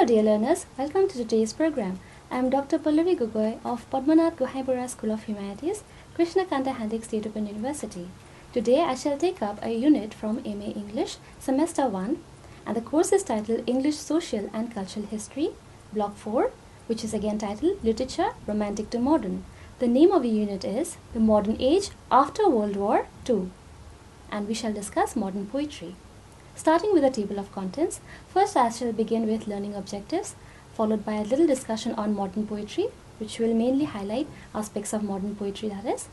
dear learners, welcome to today's program. I am Dr. Pallavi Gogoi of Gogoi School of Humanities, Krishnakanta Handike State Open University. Today I shall take up a unit from MA English, Semester 1, and the course is titled English Social and Cultural History, Block 4, which is again titled Literature, Romantic to Modern. The name of the unit is The Modern Age After World War II, and we shall discuss modern poetry. Starting with a table of contents, first I shall begin with learning objectives, followed by a little discussion on modern poetry, which will mainly highlight aspects of modern poetry, that is.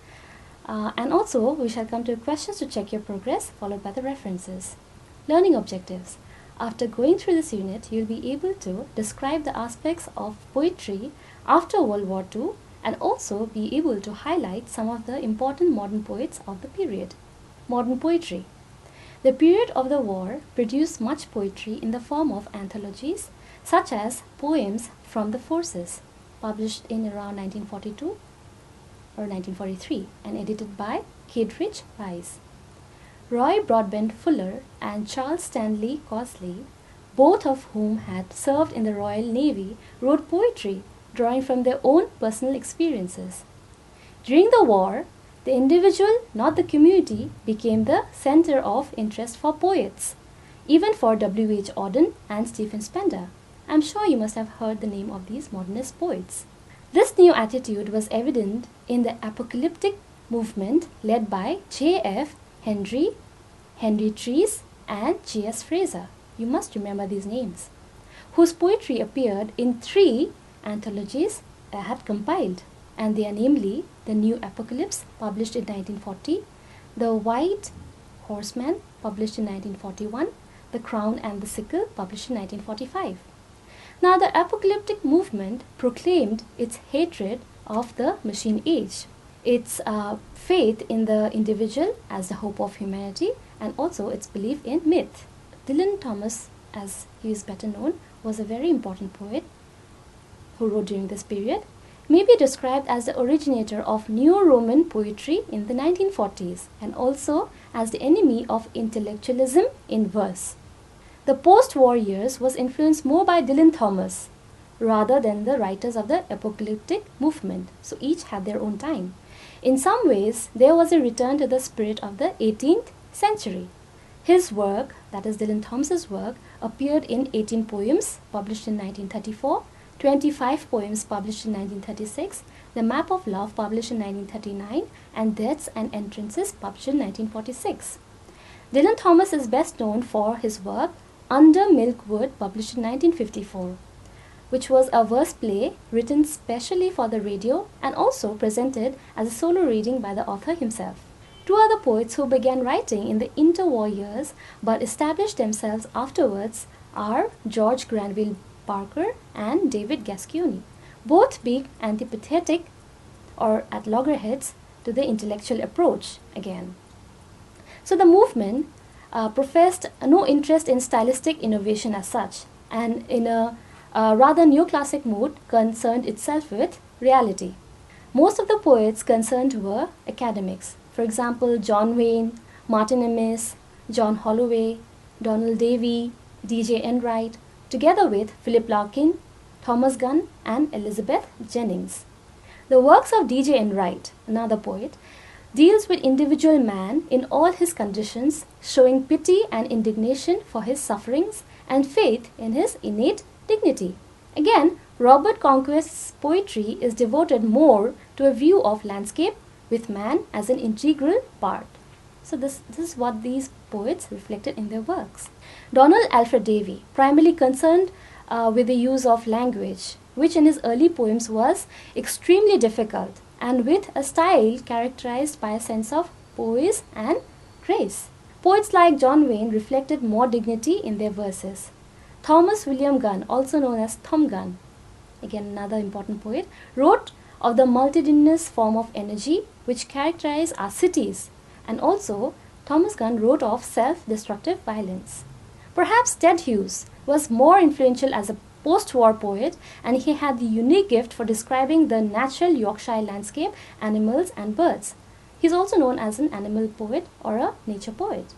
And also we shall come to questions to check your progress, followed by the references. Learning objectives. After going through this unit, you will be able to describe the aspects of poetry after World War II and also be able to highlight some of the important modern poets of the period. Modern poetry. The period of the war produced much poetry in the form of anthologies, such as Poems from the Forces, published in around 1942 or 1943 and edited by Kittredge Rice. Roy Broadbent Fuller and Charles Stanley Cosley, both of whom had served in the Royal Navy, wrote poetry drawing from their own personal experiences. During the war, the individual, not the community, became the center of interest for poets, even for W.H. Auden and Stephen Spender. I am sure you must have heard the name of these modernist poets. This new attitude was evident in the apocalyptic movement led by J.F. Henry, Henry Treece, and J.S. Fraser. You must remember these names, whose poetry appeared in 3 anthologies I had compiled, and they are namely The New Apocalypse, published in 1940, The White Horseman, published in 1941, The Crown and the Sickle, published in 1945. Now, the apocalyptic movement proclaimed its hatred of the machine age, its faith in the individual as the hope of humanity, and also its belief in myth. Dylan Thomas, as he is better known, was a very important poet who wrote during this period, may be described as the originator of Neo-Roman poetry in the 1940s and also as the enemy of intellectualism in verse. The post-war years was influenced more by Dylan Thomas rather than the writers of the apocalyptic movement, so each had their own time. In some ways, there was a return to the spirit of the 18th century. His work, that is Dylan Thomas's work, appeared in 18 poems published in 1934, 25 poems published in 1936, The Map of Love published in 1939, and Deaths and Entrances published in 1946. Dylan Thomas is best known for his work Under Milkwood, published in 1954, which was a verse play written specially for the radio and also presented as a solo reading by the author himself. 2 other poets who began writing in the interwar years but established themselves afterwards are George Granville Barker and David Gascoigne, both being antipathetic or at loggerheads to the intellectual approach again. So the movement professed no interest in stylistic innovation as such, and in a rather neoclassic mood concerned itself with reality. Most of the poets concerned were academics. For example, John Wayne, Martin Amis, John Holloway, Donald Davy, D.J. Enright, together with Philip Larkin, Thomas Gunn, and Elizabeth Jennings. The works of D.J. Enright, another poet, deals with individual man in all his conditions, showing pity and indignation for his sufferings and faith in his innate dignity. Again, Robert Conquest's poetry is devoted more to a view of landscape with man as an integral part. So this is what these poets reflected in their works. Donald Alfred Davy, primarily concerned with the use of language, which in his early poems was extremely difficult and with a style characterized by a sense of poise and grace. Poets like John Wayne reflected more dignity in their verses. Thomas William Gunn, also known as Thom Gunn, again another important poet, wrote of the multitudinous form of energy which characterize our cities, and also Thomas Gunn wrote of self-destructive violence. Perhaps Ted Hughes was more influential as a post-war poet, and he had the unique gift for describing the natural Yorkshire landscape, animals and birds. He is also known as an animal poet or a nature poet.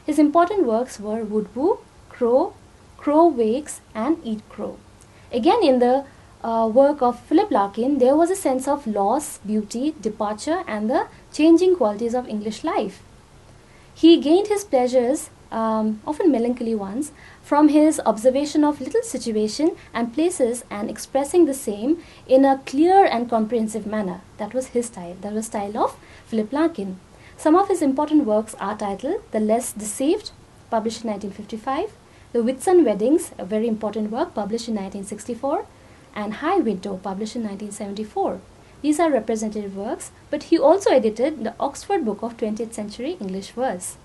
His important works were Wood Woo, Crow, Crow Wakes and Eat Crow. Again, in the work of Philip Larkin, there was a sense of loss, beauty, departure, and the changing qualities of English life. He gained his pleasures, often melancholy ones, from his observation of little situation and places and expressing the same in a clear and comprehensive manner. That was his style. That was the style of Philip Larkin. Some of his important works are titled The Less Deceived, published in 1955, The Whitsun Weddings, a very important work, published in 1964, and High Window, published in 1974. These are representative works, but he also edited the Oxford Book of 20th Century English Verse.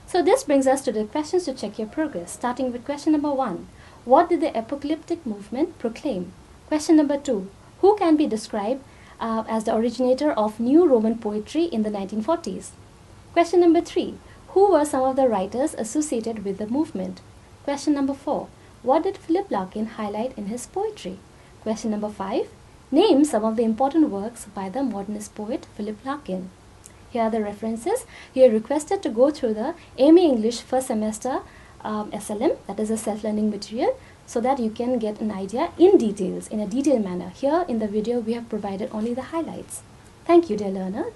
So this brings us to the questions to check your progress, starting with question number 1. What did the apocalyptic movement proclaim? Question number 2. Who can be described as the originator of New Roman poetry in the 1940s? Question number 3. Who were some of the writers associated with the movement? Question number 4. What did Philip Larkin highlight in his poetry? Question number 5. Name some of the important works by the modernist poet Philip Larkin. Here are the references. You are requested to go through the MA English first semester SLM, that is a self-learning material, so that you can get an idea in details, in a detailed manner. Here in the video we have provided only the highlights. Thank you, dear learner.